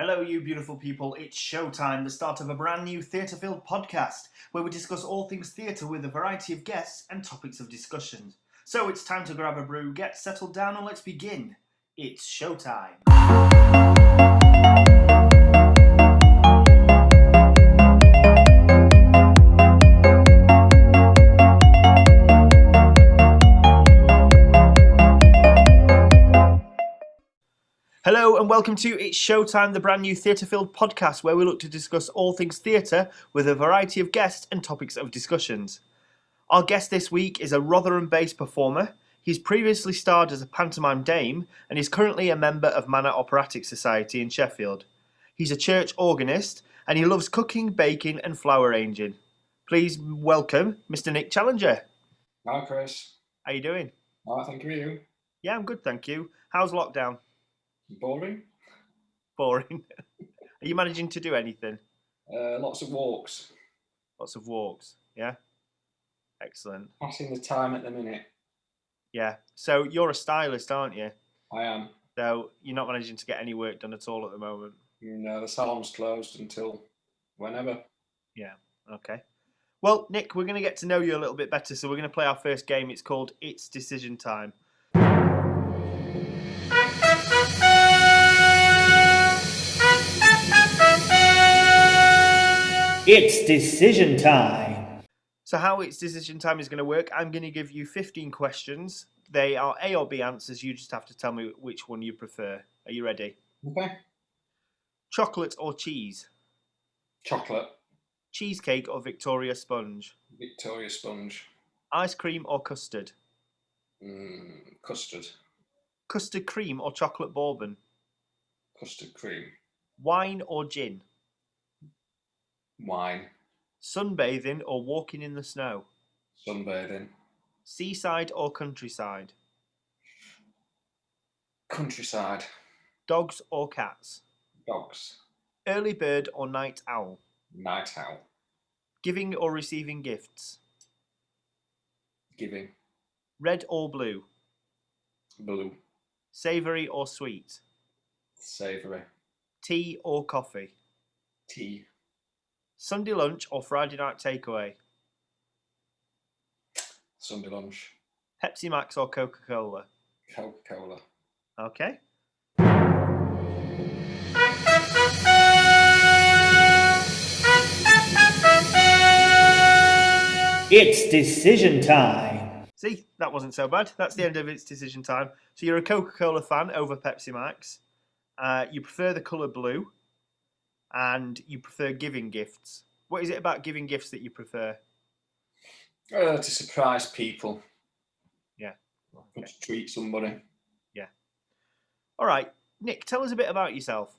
Hello, you beautiful people. It's Showtime, the start of a brand new theatre-filled podcast, where we discuss all things theatre with a variety of guests and topics of discussion. So it's time to grab a brew, get settled down, and let's begin. It's Showtime. Hello and welcome to It's Showtime, the brand new theatre-filled podcast where we look to discuss all things theatre with a variety of guests and topics of discussions. Our guest this week is a Rotherham-based performer. He's previously starred as a pantomime dame and is currently a member of Manor Operatic Society in Sheffield. He's a church organist and he loves cooking, baking and flower arranging. Please welcome Mr. Nick Challenger. Hi Chris. How you doing? Hi, thank you. Yeah, I'm good, thank you. How's lockdown? Boring? Boring. Are you managing to do anything? Lots of walks. Lots of walks, yeah? Excellent. Passing the time at the minute. Yeah. So you're a stylist, aren't you? I am. So you're not managing to get any work done at all at the moment? No, the salon's closed until whenever. Yeah, okay. Well, Nick, we're going to get to know you a little bit better, so we're going to play our first game. It's called It's Decision Time. It's decision time. So how It's Decision Time is going to work, I'm going to give you 15 questions. They are A or B answers. You just have to tell me which one you prefer. Are you ready? Okay. Chocolate or cheese? Chocolate. Cheesecake or Victoria sponge? Victoria sponge. Ice cream or custard? Custard. Custard cream or chocolate bourbon? Custard cream. Wine or gin? Wine. Sunbathing or walking in the snow? Sunbathing. Seaside or countryside? Countryside. Dogs or cats? Dogs. Early bird or night owl? Night owl. Giving or receiving gifts? Giving. Red or blue? Blue. Savoury or sweet? Savoury. Tea or coffee? Tea. Sunday lunch or Friday night takeaway? Sunday lunch. Pepsi Max or Coca-Cola? Coca-Cola. Okay. It's decision time. See, that wasn't so bad. That's the end of It's Decision Time. So you're a Coca-Cola fan over Pepsi Max. You prefer the colour blue. And you prefer giving gifts. What is it about giving gifts that you prefer? To surprise people. Yeah. Okay. To treat somebody. Yeah. All right. Nick, tell us a bit about yourself.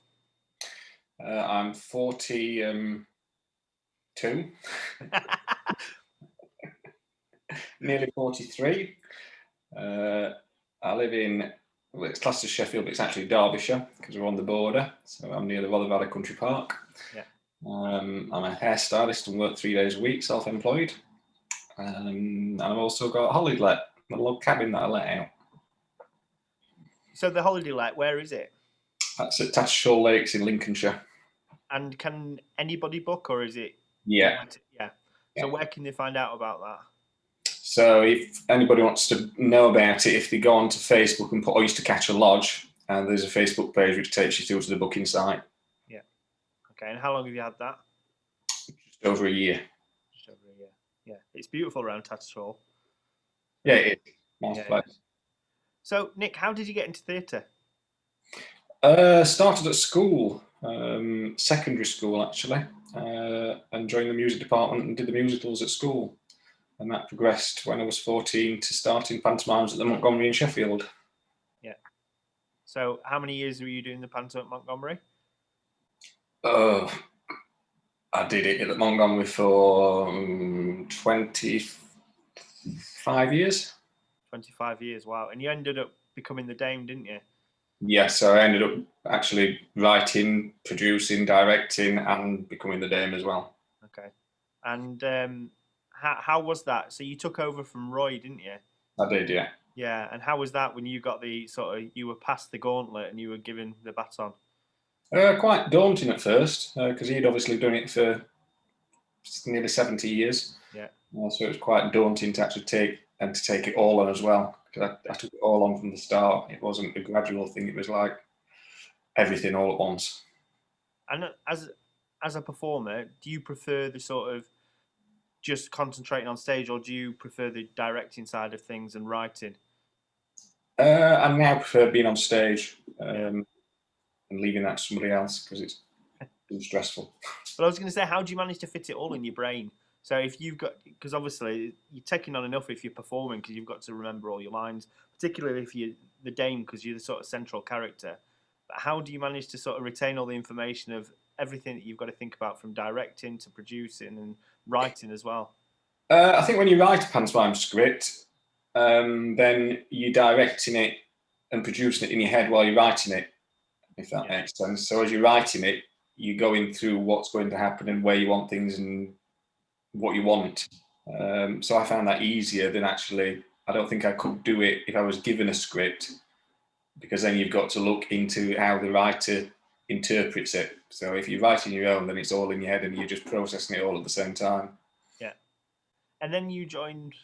I'm 42. Nearly 43. I live in, well, it's classed as Sheffield, but it's actually Derbyshire because we're on the border. So I'm near the Rother Valley Country Park. Yeah. I'm a hairstylist and work 3 days a week, self-employed. And I've also got a holiday let, a little cabin that I let out. So the holiday let, where is it? That's at Tattershall Lakes in Lincolnshire. And can anybody book, or is it? Yeah. Yeah. So where can they find out about that? So if anybody wants to know about it, if they go onto Facebook and put Oyster Catcher Lodge, and there's a Facebook page which takes you through to the booking site. Yeah. Okay, and how long have you had that? Just over a year. Just over a year. Yeah. It's beautiful around Tattershall. Yeah, it is. Nice place. Yeah. So, Nick, how did you get into theatre? Started at school, secondary school actually, and joined the music department and did the musicals at school. And that progressed when I was 14 to starting pantomimes at the Montgomery in Sheffield. Yeah. So how many years were you doing the panto at Montgomery? I did it at Montgomery for 25 years. 25 years, wow. And you ended up becoming the dame, didn't you? Yes, so I ended up actually writing, producing, directing, and becoming the dame as well. Okay. And how was that? So you took over from Roy, didn't you? I did, yeah. Yeah, and how was that when you got the you were past the gauntlet and you were given the baton? Quite daunting at first, because he'd obviously done it for nearly 70 years. Yeah. So it was quite daunting to actually take it all on as well, because I took it all on from the start. It wasn't a gradual thing, it was like everything all at once. And as a performer, do you prefer the sort of just concentrating on stage, or do you prefer the directing side of things and writing? I now prefer being on stage and leaving that to somebody else, because it's too stressful. But I was going to say, how do you manage to fit it all in your brain? So if you've got, because obviously you're taking on enough if you're performing, because you've got to remember all your lines, particularly if you're the dame, because you're the sort of central character. But how do you manage to sort of retain all the information of everything that you've got to think about, from directing to producing and writing as well? I think when you write a pantomime script, then you're directing it and producing it in your head while you're writing it, if that makes sense. So as you're writing it, you're going through what's going to happen and where you want things and what you want. So I found that easier than actually, I don't think I could do it if I was given a script, because then you've got to look into how the writer interprets it. So if you're writing your own, then it's all in your head and you're just processing it all at the same time. Yeah. And then you joined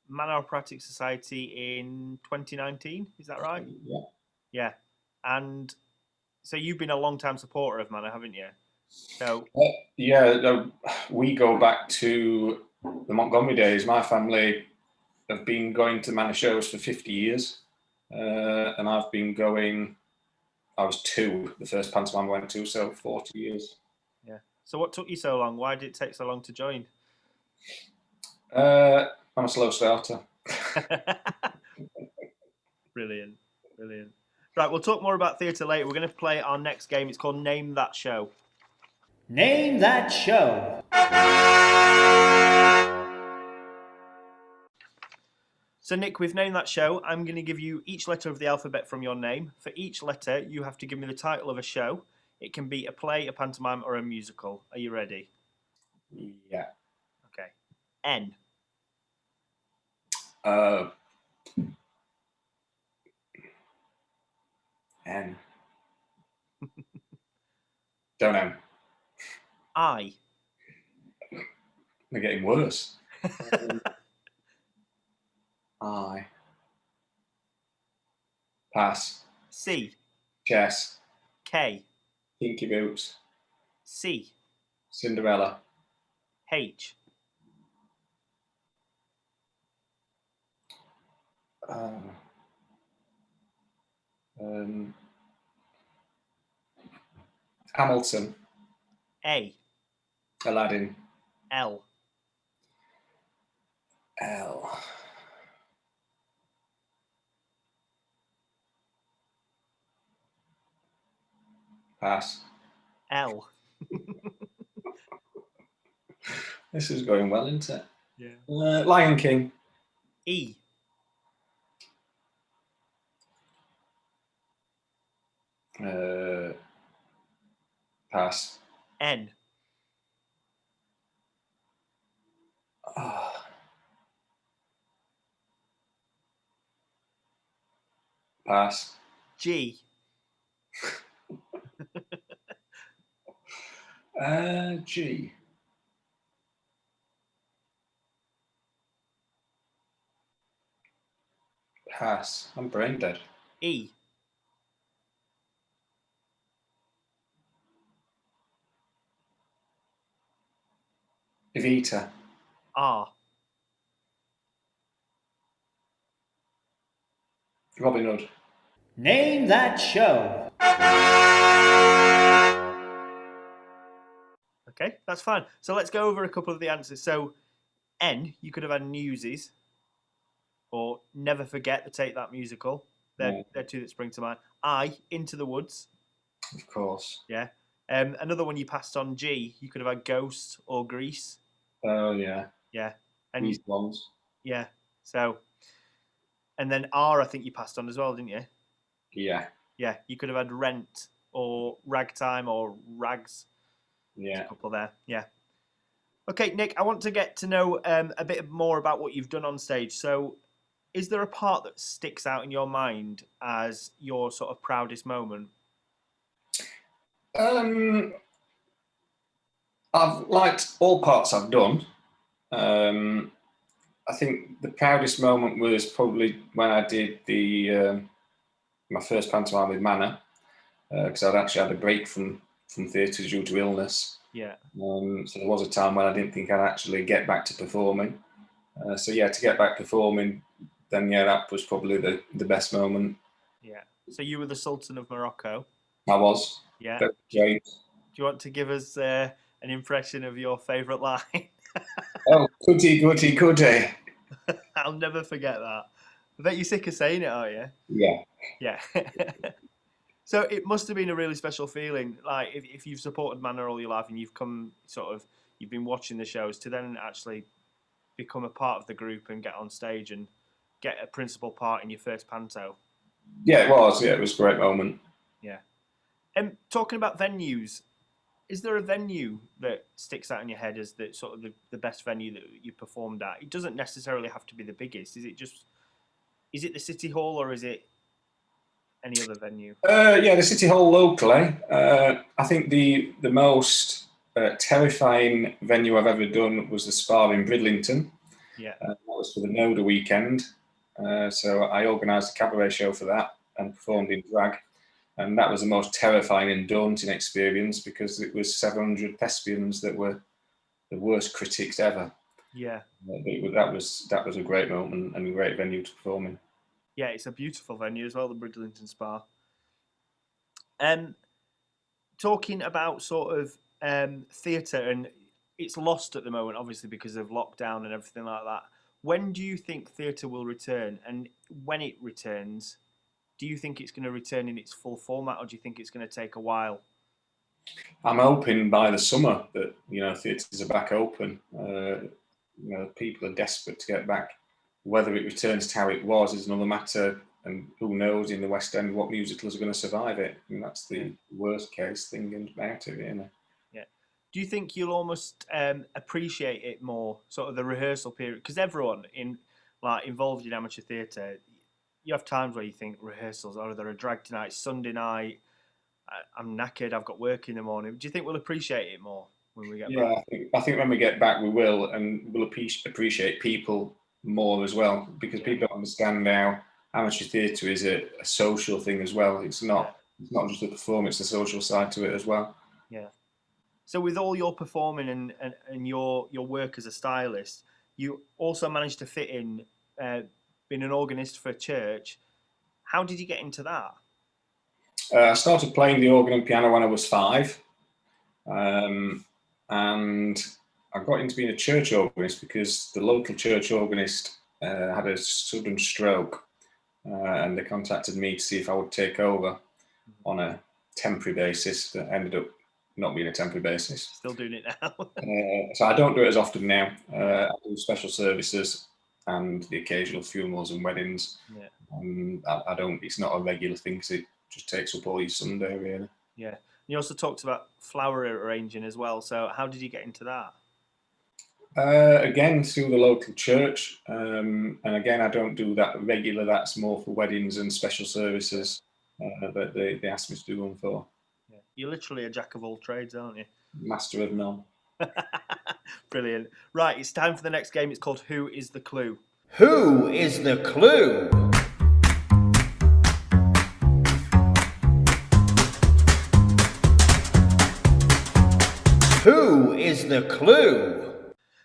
Manor Operatic Society in 2019, is that right? Yeah. Yeah. And so you've been a long-time supporter of Manor, haven't you? So we go back to the Montgomery days. My family have been going to Manor shows for 50 years, and I've been going. I was 2, the first pantomime I went to, so 40 years. yeah. So what took you so long? Why did it take so long to join? I'm a slow starter. Brilliant, brilliant. Right, we'll talk more about theatre later. We're going to play our next game. It's called Name That Show. Name that show. So, Nick, we've named that show. I'm going to give you each letter of the alphabet from your name. For each letter, you have to give me the title of a show. It can be a play, a pantomime, or a musical. Are you ready? Yeah. Okay. N. N. Don't know. I. They're getting worse. I. Pass. C. Chess. K. Kinky boots. C. Cinderella. H. Hamilton. A. Aladdin. L. L. Pass. L. This is going well, isn't it? Yeah. Lion King. E. Pass. N. Pass. G. G. Pass. I'm brain dead. E. Evita. R. Robin Hood. Name that show. Okay, that's fine. So let's go over a couple of the answers. So N, you could have had Newsies or Never Forget the Take That musical. They're two that spring to mind. I, Into the Woods. Of course. Yeah. Another one you passed on, G, you could have had Ghost or Grease. Oh, yeah. Yeah. And These ones. yeah. So, and then R, I think you passed on as well, didn't you? Yeah. Yeah. You could have had Rent or Ragtime or Rags. Yeah. A couple there. Yeah. Okay, Nick, I want to get to know a bit more about what you've done on stage. So, is there a part that sticks out in your mind as your sort of proudest moment? I've liked all parts I've done. I think the proudest moment was probably when I did my first pantomime with Manor, because I'd actually had a break from theatre due to illness. Yeah. So there was a time when I didn't think I'd actually get back to performing. To get back performing, then that was probably the best moment. Yeah. So you were the Sultan of Morocco. I was. Yeah. That was great. Do you want to give us an impression of your favourite line? Oh, goody, goody, goody. I'll never forget that. I bet you're sick of saying it, aren't you? Yeah. Yeah. So it must have been a really special feeling, like if you've supported Manor all your life and you've been watching the shows, to then actually become a part of the group and get on stage and get a principal part in your first panto. Yeah, it was. Yeah, it was a great moment. Yeah. And talking about venues, is there a venue that sticks out in your head as the best venue that you performed at? It doesn't necessarily have to be the biggest. Is it the City Hall or is it any other venue? The City Hall locally. I think the most terrifying venue I've ever done was the Spa in Bridlington. Yeah. That was for the Noda weekend. So I organised a cabaret show for that and performed in drag. And that was the most terrifying and daunting experience because it was 700 thespians that were the worst critics ever. Yeah. That was a great moment and a great venue to perform in. Yeah, it's a beautiful venue as well, the Bridlington Spa. Talking about sort of theatre, and it's lost at the moment, obviously, because of lockdown and everything like that. When do you think theatre will return? And when it returns, do you think it's going to return in its full format, or do you think it's going to take a while? I'm hoping by the summer that theatres are back open. People are desperate to get back. Whether it returns to how it was is another matter, and who knows in the West End what musicals are going to survive it. I mean, that's the worst case thing about it, you know. Yeah. Do you think you'll almost appreciate it more, sort of the rehearsal period? Because everyone involved in amateur theatre, you have times where you think rehearsals, they're a drag tonight, Sunday night, I'm knackered, I've got work in the morning. Do you think we'll appreciate it more when we get back? Yeah, I think when we get back we will, and we'll appreciate people more as well, because people don't understand now amateur theatre is a social thing as well. It's not just a performance, the social side to it as well. Yeah. So with all your performing and your work as a stylist, you also managed to fit in being an organist for church. How did you get into that? I started playing the organ and piano when I was 5, and I got into being a church organist because the local church organist had a sudden stroke, and they contacted me to see if I would take over on a temporary basis. That ended up not being a temporary basis. Still doing it now. So I don't do it as often now. I do special services and the occasional funerals and weddings. Yeah. I don't. It's not a regular thing because it just takes up all your Sunday, really. Yeah. You also talked about flower arranging as well. So how did you get into that? Again, through the local church. And again, I don't do that regular. That's more for weddings and special services that they asked me to do one for. Yeah. You're literally a jack of all trades, aren't you? Master of none. Brilliant. Right, it's time for the next game. It's called Who is the Clue? Who is the clue? Who is the clue?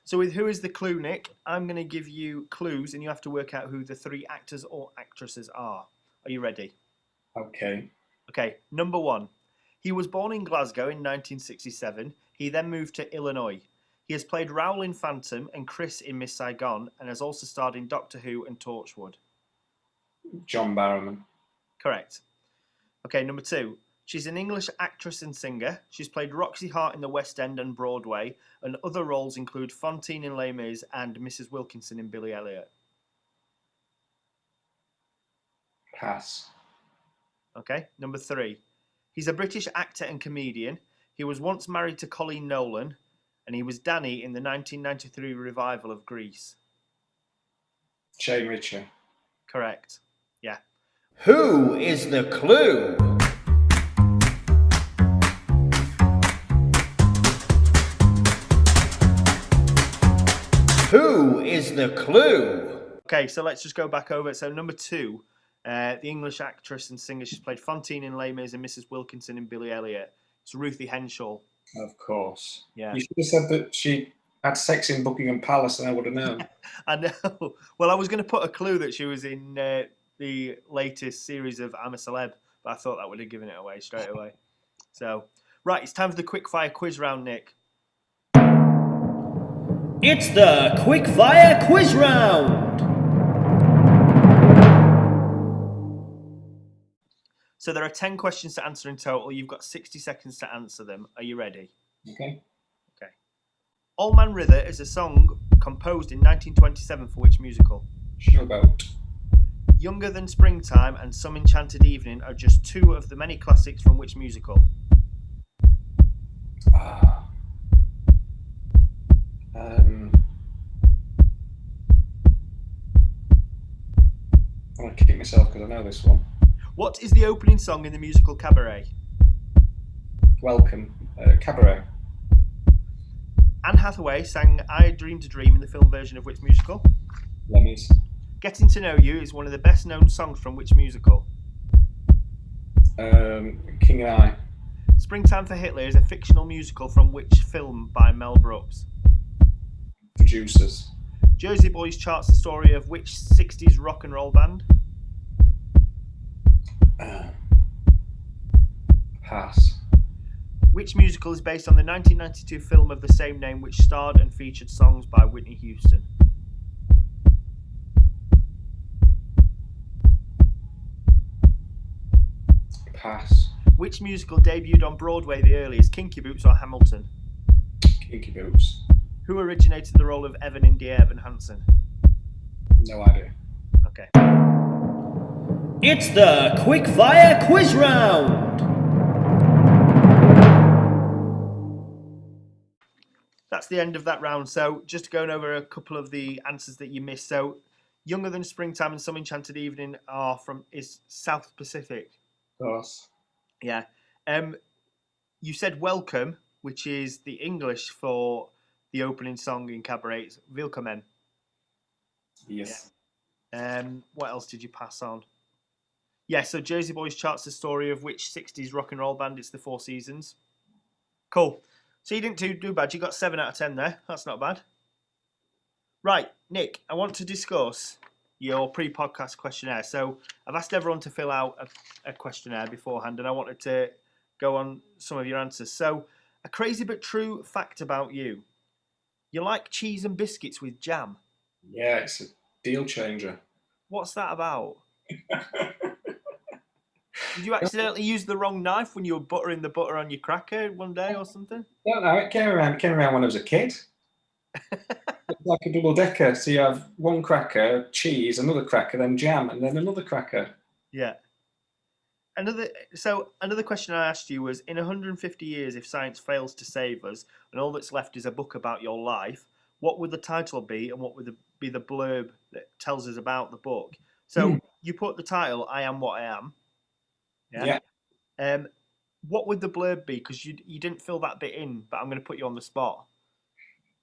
So with Who is the Clue, Nick, I'm going to give you clues and you have to work out who the 3 actors or actresses are. Are you ready? Okay. Okay, number 1. He was born in Glasgow in 1967. He then moved to Illinois. He has played Raoul in Phantom and Chris in Miss Saigon and has also starred in Doctor Who and Torchwood. John Barrowman. Correct. Okay, number 2. She's an English actress and singer. She's played Roxy Hart in the West End and Broadway, and other roles include Fantine in Les Mis and Mrs. Wilkinson in Billy Elliot. Pass. Okay, number 3. He's a British actor and comedian. He was once married to Colleen Nolan, and he was Danny in the 1993 revival of Grease. Shane Ritchie. Correct. Yeah. Who is the clue? Who is the clue? Okay, so let's just go back over it. So number 2, the English actress and singer. She's played Fantine in Les Mis and Mrs. Wilkinson in Billy Elliot. It's Ruthie Henshall. Of course. Yeah. You should have said that she had sex in Buckingham Palace and I would have known. I know. Well, I was going to put a clue that she was in the latest series of I'm a Celeb, but I thought that would have given it away straight away. So, right, it's time for the quickfire quiz round, Nick. It's the quickfire quiz round. So there are 10 questions to answer in total. You've got 60 seconds to answer them. Are you ready? Okay. Okay. Old Man River is a song composed in 1927 for which musical? Showboat. Younger Than Springtime and Some Enchanted Evening are just 2 of the many classics from which musical? I'm going to kick myself because I know this one. What is the opening song in the musical Cabaret? Welcome. Cabaret. Anne Hathaway sang I Dreamed a Dream in the film version of which musical? Lemmies. Getting to Know You is one of the best known songs from which musical? King and I. Springtime for Hitler is a fictional musical from which film by Mel Brooks? Producers. Jersey Boys charts the story of which 60s rock and roll band? Pass. Which musical is based on the 1992 film of the same name which starred and featured songs by Whitney Houston? Pass. Which musical debuted on Broadway the earliest, Kinky Boots or Hamilton? Kinky Boots. Who originated the role of Evan in Dear Evan Hansen? No idea. Okay. It's the quickfire quiz round. That's the end of that round. So just going over a couple of the answers that you missed. So Younger Than Springtime and Some Enchanted Evening is South Pacific. Of course. Yeah. You said Welcome, which is the English for the opening song in Cabaret. It's Willkommen. Yes. Yeah. What else did you pass on? Yeah, so Jersey Boys charts the story of which 60s rock and roll band? It's the Four Seasons. Cool. So you didn't do bad. You got 7 out of 10 there. That's not bad. Right, Nick, I want to discuss your pre-podcast questionnaire. So I've asked everyone to fill out a questionnaire beforehand, and I wanted to go on some of your answers. So, a crazy but true fact about you. You like cheese and biscuits with jam. Yeah, it's a deal changer. What's that about? Did you accidentally use the wrong knife when you were buttering the butter on your cracker one day or something? Don't know. It came around when I was a kid. It's like a double decker. So you have one cracker, cheese, another cracker, then jam, and then another cracker. Yeah. Another question I asked you was, in 150 years, if science fails to save us and all that's left is a book about your life, what would the title be and what would be the blurb that tells us about the book? So you put the title, I Am What I Am. Yeah. What would the blurb be? Because you didn't fill that bit in, but I'm going to put you on the spot.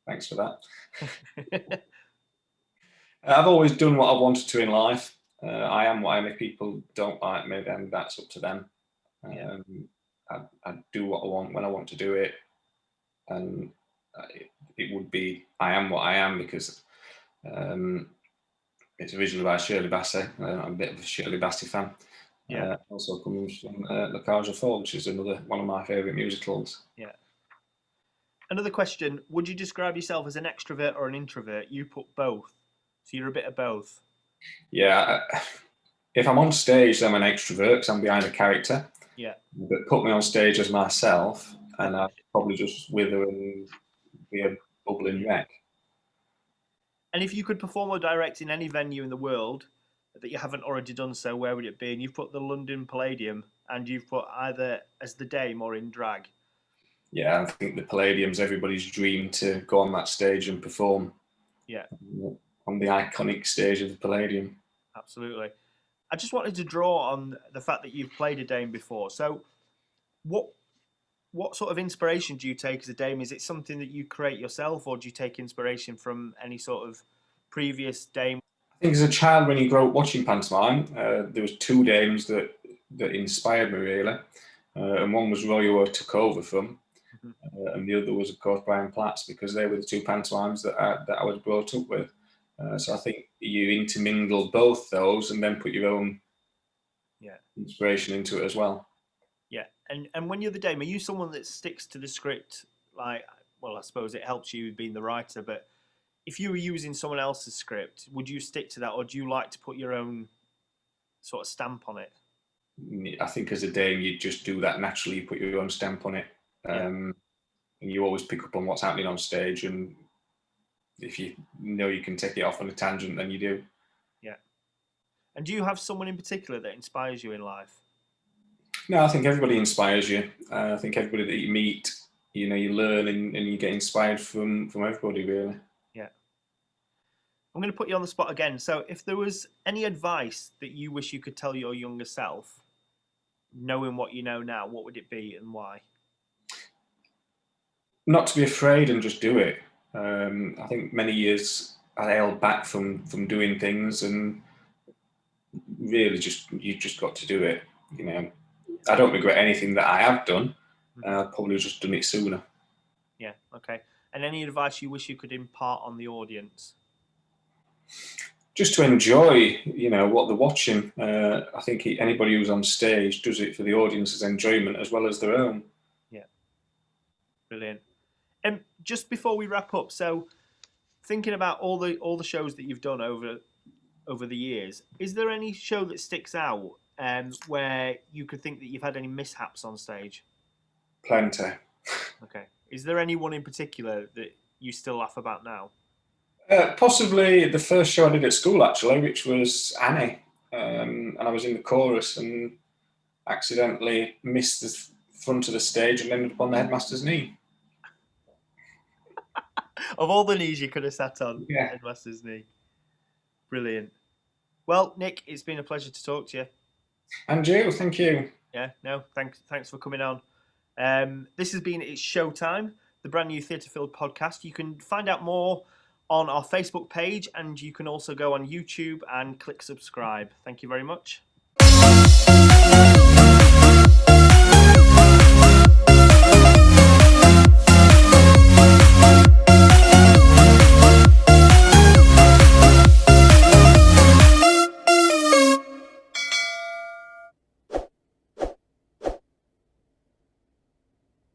Thanks for that. I've always done what I wanted to in life. I am what I am. If people don't like me, then that's up to them. I do what I want when I want to do it. And it would be I am what I am because it's originally by Shirley Bassey. I'm a bit of a Shirley Bassey fan. Yeah. Also comes from La Cage aux Folles, which is one of my favourite musicals. Yeah. Another question, would you describe yourself as an extrovert or an introvert? You put both. So you're a bit of both. Yeah. If I'm on stage, I'm an extrovert because I'm behind a character. Yeah. But put me on stage as myself and I'd probably just wither and be a bubbling wreck. And if you could perform or direct in any venue in the world that you haven't already done so, where would it be? And you've put the London Palladium and you've put either as the Dame or in drag. Yeah, I think the Palladium's everybody's dream to go on that stage and perform. Yeah. On the iconic stage of the Palladium. Absolutely. I just wanted to draw on the fact that you've played a Dame before. So what what sort of inspiration do you take as a dame? Is it something that you create yourself, or do you take inspiration from any sort of previous dame? I think as a child, when you grow up watching pantomime, there was two dames that inspired me really, and one was Roy, who I took over from, and the other was, of course, Brian Platts, because they were the two pantomimes that I was brought up with. So I think you intermingle both those and then put your own inspiration into it as well. Yeah, and when you're the dame, are you someone that sticks to the script? Like, well, I suppose it helps you being the writer, but if you were using someone else's script, would you stick to that, or do you like to put your own sort of stamp on it? I think as a dame, you just do that naturally. You put your own stamp on it, and you always pick up on what's happening on stage. And if you know you can take it off on a tangent, then you do. Yeah. And do you have someone in particular that inspires you in life? No, I think everybody inspires you. I think everybody that you meet, you learn and you get inspired from everybody, really. Yeah. I'm going to put you on the spot again. So if there was any advice that you wish you could tell your younger self, knowing what you know now, what would it be and why? Not to be afraid and just do it. I think many years I held back from doing things, and really you've just got to do it. I don't regret anything that I have done. I've probably just done it sooner. Yeah, okay. And any advice you wish you could impart on the audience? Just to enjoy, what they're watching. I think anybody who's on stage does it for the audience's enjoyment as well as their own. Yeah, brilliant. And just before we wrap up, so thinking about all the shows that you've done over the years, is there any show that sticks out where you could think that you've had any mishaps on stage? Plenty. Okay. Is there any one in particular that you still laugh about now? Possibly the first show I did at school, actually, which was Annie, and I was in the chorus and accidentally missed the front of the stage and ended up on the headmaster's knee. Of all the knees you could have sat on, Yeah. headmaster's knee. Brilliant. Well, Nick, it's been a pleasure to talk to you. And you, thank you. Yeah, no, thanks for coming on. This has been It's Showtime, the brand new Theatre Field podcast. You can find out more on our Facebook page, and you can also go on YouTube and click subscribe. Thank you very much.